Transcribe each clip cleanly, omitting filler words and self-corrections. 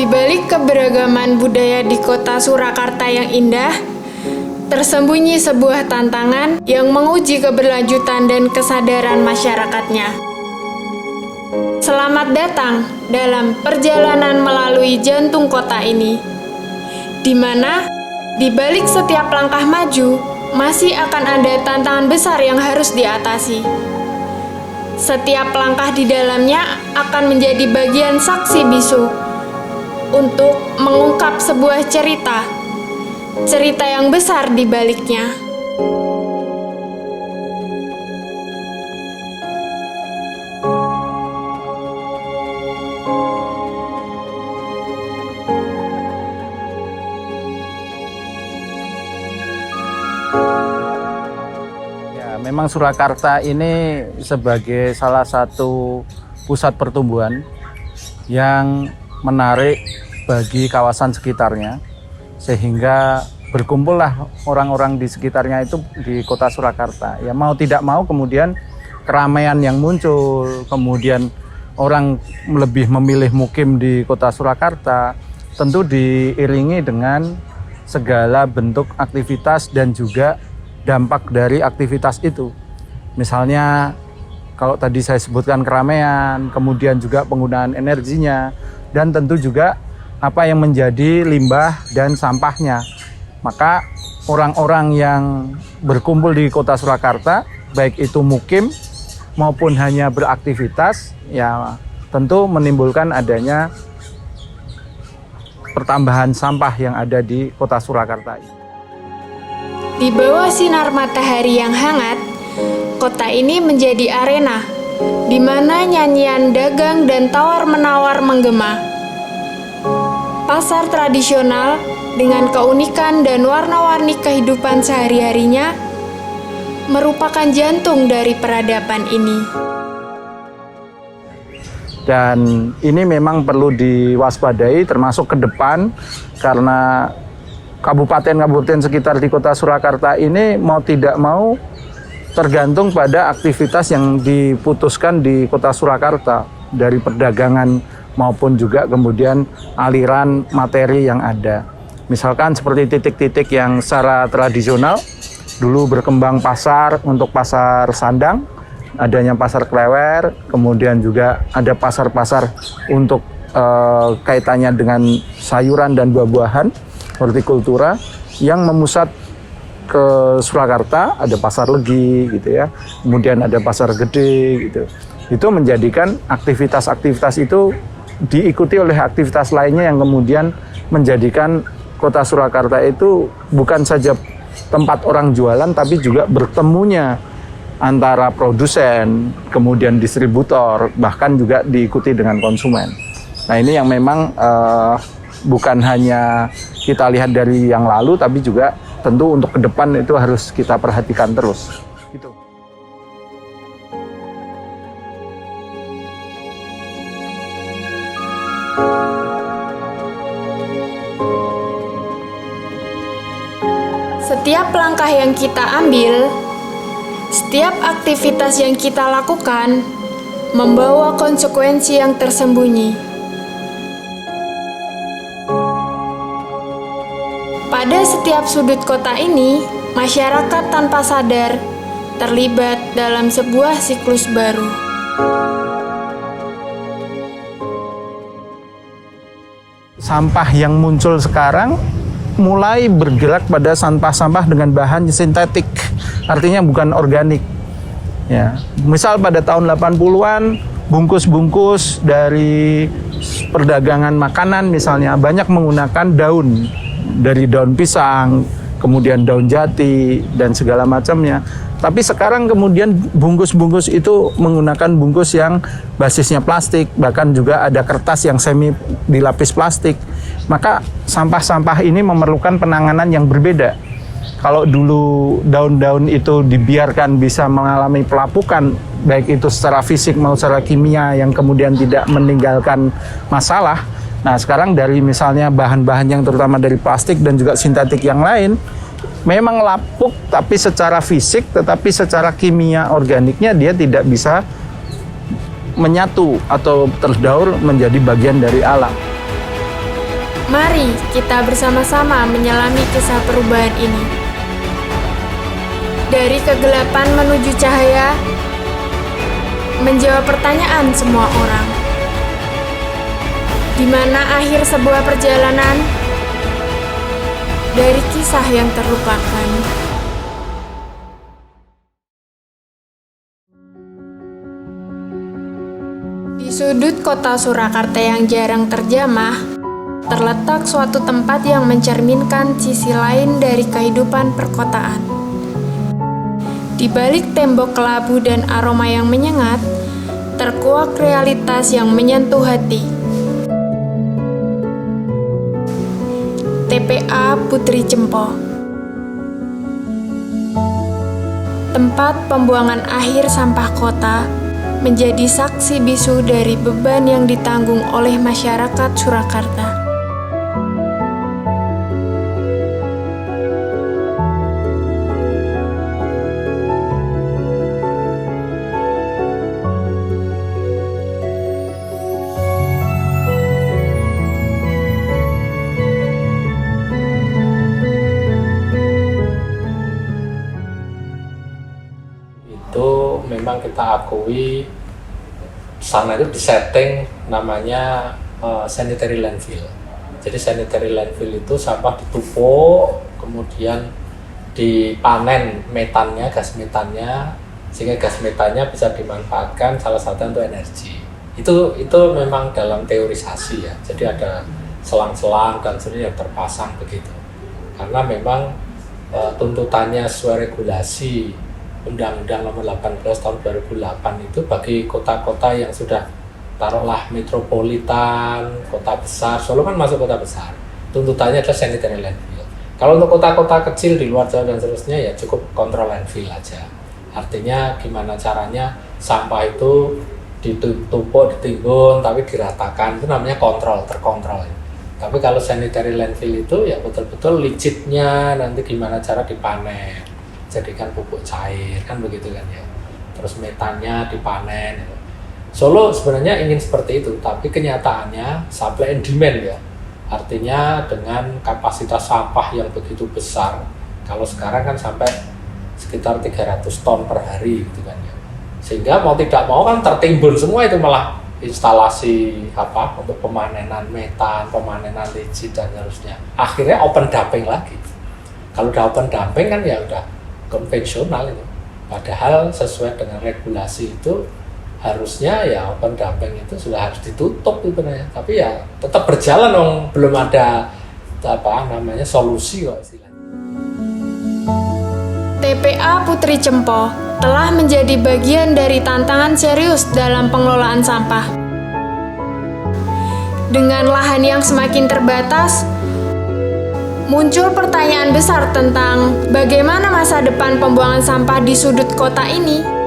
Di balik keberagaman budaya di kota Surakarta yang indah, tersembunyi sebuah tantangan yang menguji keberlanjutan dan kesadaran masyarakatnya. Selamat datang dalam perjalanan melalui jantung kota ini, di mana di balik setiap langkah maju masih akan ada tantangan besar yang harus diatasi. Setiap langkah di dalamnya akan menjadi bagian saksi bisu untuk mengungkap sebuah cerita yang besar di baliknya. Ya, memang Surakarta ini sebagai salah satu pusat pertumbuhan yang menarik bagi kawasan sekitarnya, sehingga berkumpullah orang-orang di sekitarnya itu di kota Surakarta. Ya mau tidak mau kemudian keramaian yang muncul, kemudian orang lebih memilih mukim di kota Surakarta, tentu diiringi dengan segala bentuk aktivitas dan juga dampak dari aktivitas itu. Misalnya kalau tadi saya sebutkan keramaian, kemudian juga penggunaan energinya, dan tentu juga apa yang menjadi limbah dan sampahnya. Maka orang-orang yang berkumpul di kota Surakarta, baik itu mukim maupun hanya beraktivitas, ya tentu menimbulkan adanya pertambahan sampah yang ada di kota Surakarta. Di bawah sinar matahari yang hangat, kota ini menjadi arena di mana nyanyian dagang dan tawar-menawar menggema. Pasar tradisional dengan keunikan dan warna-warni kehidupan sehari-harinya merupakan jantung dari peradaban ini. Dan ini memang perlu diwaspadai termasuk ke depan, karena kabupaten-kabupaten sekitar di kota Surakarta ini mau tidak mau tergantung pada aktivitas yang diputuskan di kota Surakarta, dari perdagangan maupun juga kemudian aliran materi yang ada. Misalkan seperti titik-titik yang secara tradisional dulu berkembang pasar untuk pasar sandang, adanya pasar klewer, kemudian juga ada pasar-pasar untuk kaitannya dengan sayuran dan buah-buahan, hortikultura yang memusat ke Surakarta, ada pasar Legi gitu ya, kemudian ada pasar gede gitu. Itu menjadikan aktivitas-aktivitas itu diikuti oleh aktivitas lainnya yang kemudian menjadikan kota Surakarta itu bukan saja tempat orang jualan, tapi juga bertemunya antara produsen, kemudian distributor, bahkan juga diikuti dengan konsumen. Nah ini yang memang bukan hanya kita lihat dari yang lalu, tapi juga tentu untuk ke depan itu harus kita perhatikan terus. Gitu. Setiap langkah yang kita ambil, setiap aktivitas yang kita lakukan, membawa konsekuensi yang tersembunyi. Pada setiap sudut kota ini, masyarakat tanpa sadar terlibat dalam sebuah siklus baru. Sampah yang muncul sekarang mulai bergerak pada sampah-sampah dengan bahan sintetik, artinya bukan organik. Ya, misal pada tahun 80-an, bungkus-bungkus dari perdagangan makanan misalnya banyak menggunakan daun, dari daun pisang, kemudian daun jati, dan segala macamnya. Tapi sekarang kemudian bungkus-bungkus itu menggunakan bungkus yang basisnya plastik, bahkan juga ada kertas yang semi dilapis plastik. Maka sampah-sampah ini memerlukan penanganan yang berbeda. Kalau dulu daun-daun itu dibiarkan bisa mengalami pelapukan, baik itu secara fisik maupun secara kimia yang kemudian tidak meninggalkan masalah. Nah sekarang dari misalnya bahan-bahan yang terutama dari plastik dan juga sintetik yang lain, memang lapuk tapi secara fisik, tetapi secara kimia organiknya dia tidak bisa menyatu atau terdaur menjadi bagian dari alam. Mari kita bersama-sama menyelami kisah perubahan ini. Dari kegelapan menuju cahaya, menjawab pertanyaan semua orang. Di mana akhir sebuah perjalanan dari kisah yang terlupakan. Di sudut kota Surakarta yang jarang terjamah, terletak suatu tempat yang mencerminkan sisi lain dari kehidupan perkotaan. Di balik tembok kelabu dan aroma yang menyengat, terkuak realitas yang menyentuh hati. TPA Putri Cempo, tempat pembuangan akhir sampah kota, menjadi saksi bisu dari beban yang ditanggung oleh masyarakat Surakarta. Itu memang kita akui sana itu disetting namanya sanitary landfill. Jadi sanitary landfill itu sampah ditumpuk, kemudian dipanen metannya, gas metannya, sehingga gas metannya bisa dimanfaatkan salah satu untuk energi. Itu memang dalam teorisasi ya. Jadi ada selang-selang dan seterusnya yang terpasang begitu. Karena memang tuntutannya sesuai regulasi Undang-Undang Nomor 18 Tahun 2008 itu bagi kota-kota yang sudah taruhlah metropolitan, kota besar, Solo kan masuk kota besar, tuntutannya adalah sanitary landfill. Kalau untuk kota-kota kecil di luar Jawa dan seterusnya ya cukup kontrol landfill aja. Artinya gimana caranya sampah itu ditumpuk, ditimbun, tapi diratakan, itu namanya kontrol, terkontrol. Tapi kalau sanitary landfill itu ya betul-betul licitnya, nanti gimana cara dipanen, jadikan pupuk cair, kan begitu kan ya. Terus metannya dipanen. Solo sebenarnya ingin seperti itu, tapi kenyataannya supply and demand ya. Artinya dengan kapasitas sampah yang begitu besar, kalau sekarang kan sampai sekitar 300 ton per hari gitu kan ya. Sehingga mau tidak mau kan tertimbun semua itu, malah instalasi untuk pemanenan metan, pemanenan licit dan seterusnya. Akhirnya open dumping lagi. Kalau udah open dumping kan ya udah konvensional itu. Padahal sesuai dengan regulasi itu harusnya ya open dumping itu sudah harus ditutup itu ya. Tapi ya tetap berjalan dong, belum ada solusi kok istilahnya. TPA Putri Cempo telah menjadi bagian dari tantangan serius dalam pengelolaan sampah. Dengan lahan yang semakin terbatas, muncul pertanyaan besar tentang bagaimana masa depan pembuangan sampah di sudut kota ini.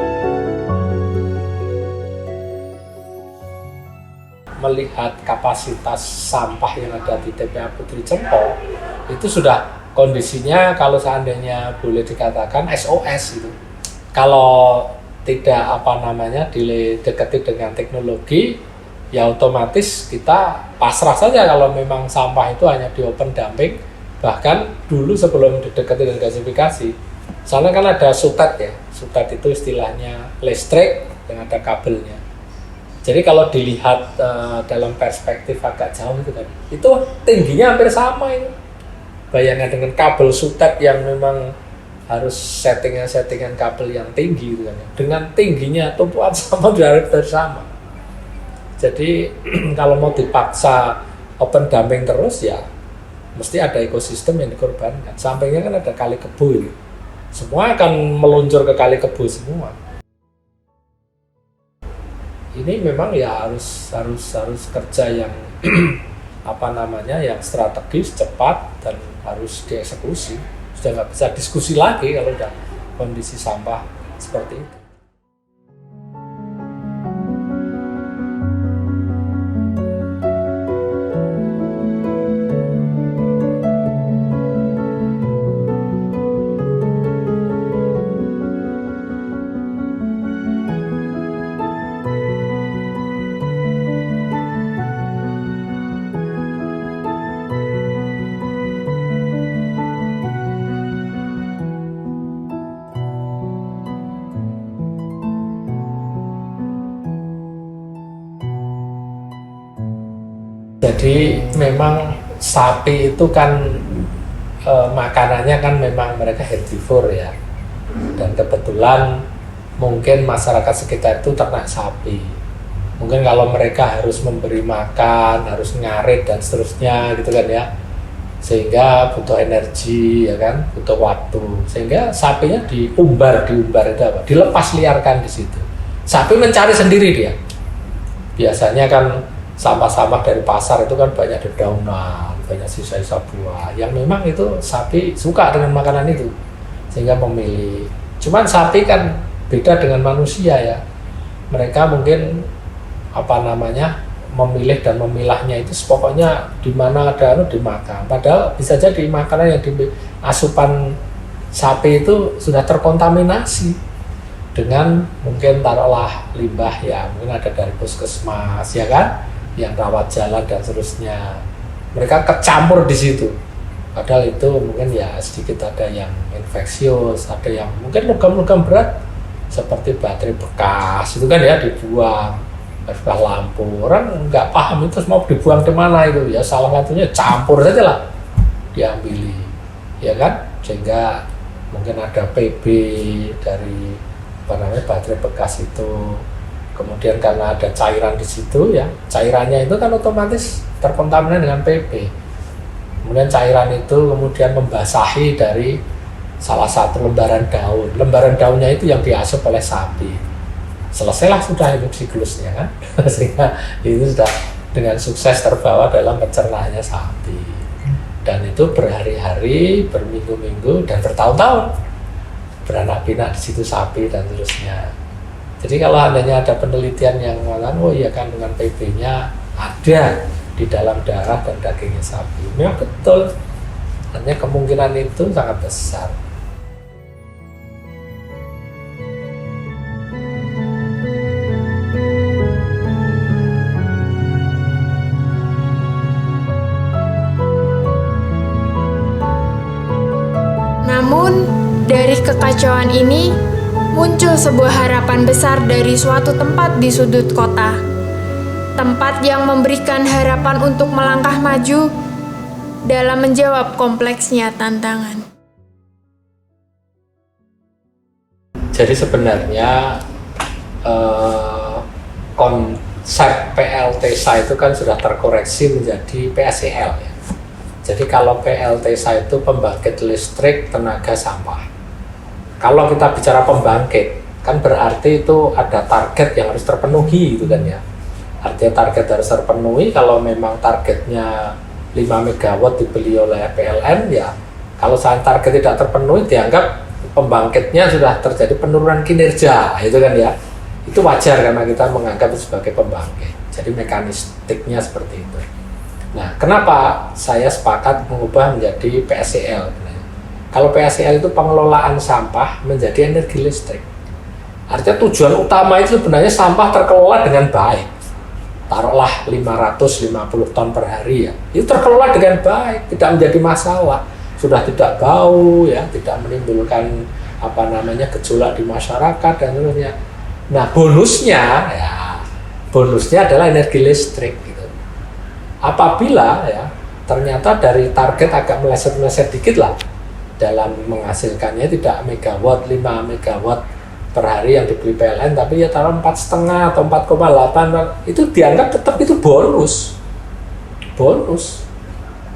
Melihat kapasitas sampah yang ada di TPA Putri Cempo, itu sudah kondisinya kalau seandainya boleh dikatakan SOS itu. Kalau tidak didekati dengan teknologi, ya otomatis kita pasrah saja kalau memang sampah itu hanya di open dumping. Bahkan dulu sebelum didekati dengan gasifikasi, soalnya kan ada sutet ya, sutet itu istilahnya listrik yang ada kabelnya. Jadi kalau dilihat dalam perspektif agak jauh itu tingginya hampir sama itu. Bayangkan dengan kabel sutet yang memang harus settingan kabel yang tinggi gitu kan, dengan tingginya tumpuan sampah hampir sama. Jadi kalau mau dipaksa open dumping terus ya mesti ada ekosistem yang dikorbankan. Sampingnya kan ada kali kebo ini. Semua akan meluncur ke kali kebo semua. Ini memang ya harus kerja yang yang strategis, cepat dan harus dieksekusi. Sudah nggak bisa diskusi lagi kalau udah kondisi sampah seperti itu. Jadi memang sapi itu kan makanannya kan memang mereka herbivore ya. Dan kebetulan mungkin masyarakat sekitar itu ternak sapi. Mungkin kalau mereka harus memberi makan, harus ngarit dan seterusnya gitu kan ya. Sehingga butuh energi ya kan, butuh waktu. Sehingga sapinya diumbar itu apa? Dilepas liarkan di situ. Sapi mencari sendiri dia. Biasanya kan sampah-sampah dari pasar itu kan banyak dedaunan, banyak sisa-sisa buah. Yang memang itu sapi suka dengan makanan itu, sehingga memilih. Cuman sapi kan beda dengan manusia ya. Mereka mungkin memilih dan memilahnya itu pokoknya di mana ada dimakan. Padahal bisa jadi makanan yang di asupan sapi itu sudah terkontaminasi dengan mungkin taruhlah limbah ya, mungkin ada dari puskesmas ya kan, yang rawat jalan dan seterusnya. Mereka kecampur di situ. Padahal itu mungkin ya sedikit ada yang infeksius, ada yang mungkin logam-logam berat seperti baterai bekas itu kan ya dibuang, bekas lampu. Orang nggak paham itu mau dibuang ke mana itu ya, salah satunya campur saja lah diambili ya kan, sehingga mungkin ada PB dari baterai bekas itu. Kemudian karena ada cairan di situ ya, cairannya itu kan otomatis terkontaminasi dengan PB. Kemudian cairan itu kemudian membasahi dari salah satu lembaran daun. Lembaran daunnya itu yang diasup oleh sapi. Selesailah sudah hidup siklusnya kan, sehingga itu sudah dengan sukses terbawa dalam pencernaannya sapi. Dan itu berhari-hari, berminggu-minggu, dan bertahun-tahun beranak pinak di situ sapi dan seterusnya. Jadi kalau adanya ada penelitian yang mengatakan, oh iya kandungan PB-nya ada di dalam darah dan dagingnya sapi, memang betul. Artinya kemungkinan itu sangat besar. Namun, dari kekacauan ini, muncul sebuah harapan besar dari suatu tempat di sudut kota. Tempat yang memberikan harapan untuk melangkah maju dalam menjawab kompleksnya tantangan. Jadi sebenarnya konsep PLTSA itu kan sudah terkoreksi menjadi PSEL ya. Jadi kalau PLTSA itu pembangkit listrik tenaga sampah. Kalau kita bicara pembangkit, kan berarti itu ada target yang harus terpenuhi gitu kan ya. Artinya target harus terpenuhi. Kalau memang targetnya 5 MW dibeli oleh PLN ya, kalau saat target tidak terpenuhi dianggap pembangkitnya sudah terjadi penurunan kinerja, itu kan ya. Itu wajar karena kita menganggap itu sebagai pembangkit. Jadi mekanistiknya seperti itu. Nah, kenapa saya sepakat mengubah menjadi PSEL? Kalau PSEL itu pengelolaan sampah menjadi energi listrik. Artinya tujuan utama itu sebenarnya sampah terkelola dengan baik. Taruhlah 550 ton per hari ya. Itu terkelola dengan baik, tidak menjadi masalah. Sudah tidak bau ya, tidak menimbulkan gejolak di masyarakat dan seterusnya. Nah, bonusnya adalah energi listrik gitu. Apabila ya ternyata dari target agak meleset dikit lah dalam menghasilkannya, tidak megawatt, 5 megawatt per hari yang dibeli PLN, tapi ya taruh 4,5 atau 4,8, itu dianggap tetap itu bonus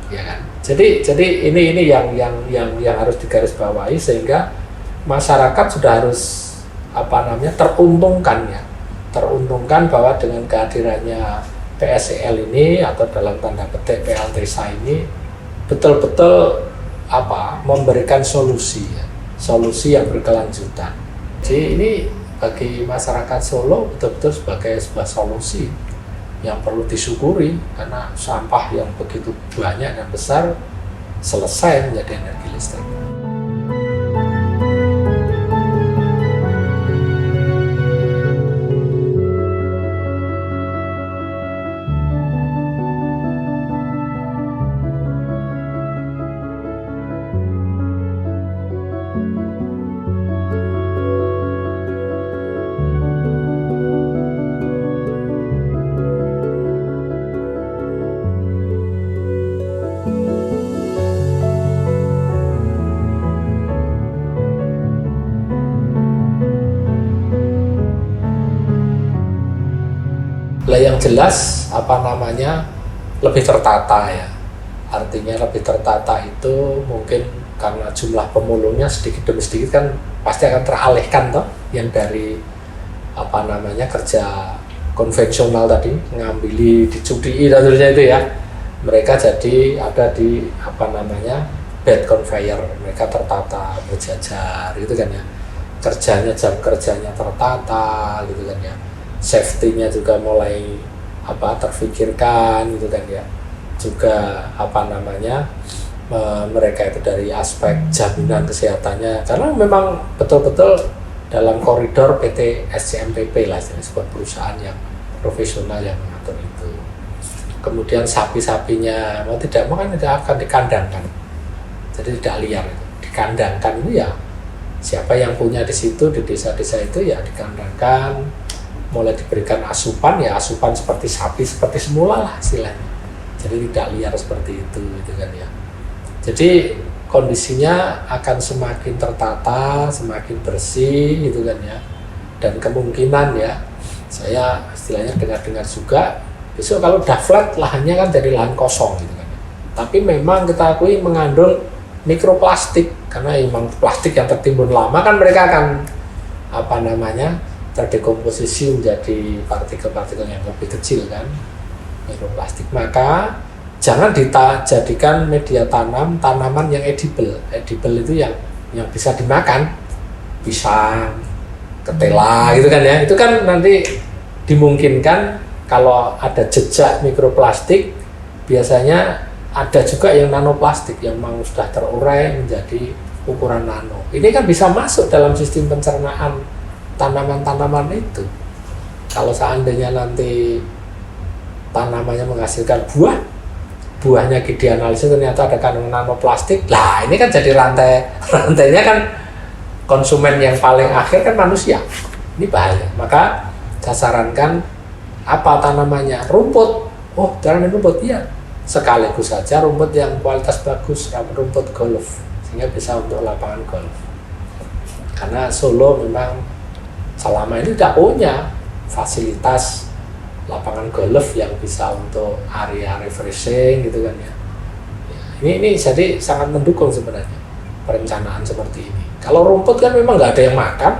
ya kan. Jadi ini yang harus digarisbawahi, sehingga masyarakat sudah harus teruntungkan bahwa dengan kehadirannya PSEL ini atau dalam tanda petik PLTSA ini betul-betul memberikan solusi yang berkelanjutan. Jadi ini bagi masyarakat Solo betul-betul sebagai sebuah solusi yang perlu disyukuri, karena sampah yang begitu banyak dan besar selesai menjadi energi listrik. yang jelas lebih tertata ya. Artinya lebih tertata itu mungkin karena jumlah pemulungnya sedikit demi sedikit kan pasti akan teralihkan toh, yang dari kerja konvensional tadi, ngambili, dicudii dan seterusnya itu ya. Mereka jadi ada di bed conveyor, mereka tertata, berjajar gitu kan ya. Jam kerjanya tertata gitu kan ya. Safety-nya juga mulai terfikirkan gitu kan ya. Juga mereka itu dari aspek jaminan kesehatannya, karena memang betul-betul dalam koridor PT SCMPP lah, sebuah perusahaan yang profesional yang mengatur itu. Kemudian sapi-sapinya mau tidak mau kan tidak akan dikandangkan, jadi tidak liar itu. Dikandangkan itu ya siapa yang punya di situ, di desa-desa itu ya dikandangkan, mulai diberikan asupan ya asupan seperti sapi, seperti semula lah istilahnya. Jadi tidak liar seperti itu gitu kan ya. Jadi kondisinya akan semakin tertata, semakin bersih gitu kan ya. Dan kemungkinan ya, saya istilahnya dengar-dengar juga besok kalau udah flat lahannya kan jadi lahan kosong gitu kan ya. Tapi memang kita akui mengandung mikroplastik, karena memang plastik yang tertimbun lama kan mereka akan terdekomposisi menjadi partikel-partikel yang lebih kecil kan, mikroplastik. Maka jangan dijadikan media tanaman yang edible. Edible itu yang bisa dimakan, pisang, ketela gitu kan ya. Itu kan nanti dimungkinkan kalau ada jejak mikroplastik, biasanya ada juga yang nanoplastik yang memang sudah terurai menjadi ukuran nano. Ini kan bisa masuk dalam sistem pencernaan tanaman-tanaman itu. Kalau seandainya nanti tanamannya menghasilkan buahnya dianalisis ternyata ada kandungan nanoplastik, lah ini kan jadi rantainya kan konsumen yang paling akhir kan manusia. Ini bahaya. Maka saya sarankan tanamannya, rumput, jangan rumput ya, sekaligus saja rumput yang kualitas bagus, rumput golf, sehingga bisa untuk lapangan golf. Karena Solo memang selama ini tidak punya fasilitas lapangan golf yang bisa untuk area refreshing gitu kan ya. Ini jadi sangat mendukung sebenarnya perencanaan seperti ini. Kalau rumput kan memang nggak ada yang makan,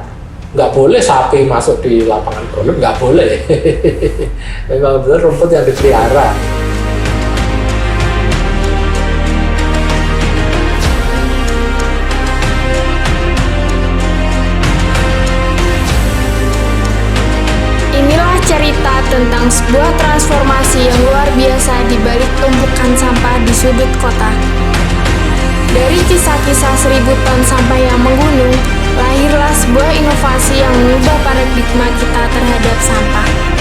nggak boleh sapi masuk di lapangan golf, nggak boleh. Memang betul rumput yang dipelihara. Cerita tentang sebuah transformasi yang luar biasa di balik tumpukan sampah di sudut kota. Dari kisah-kisah 1000 ton sampah yang menggunung, lahirlah sebuah inovasi yang mengubah paradigma kita terhadap sampah.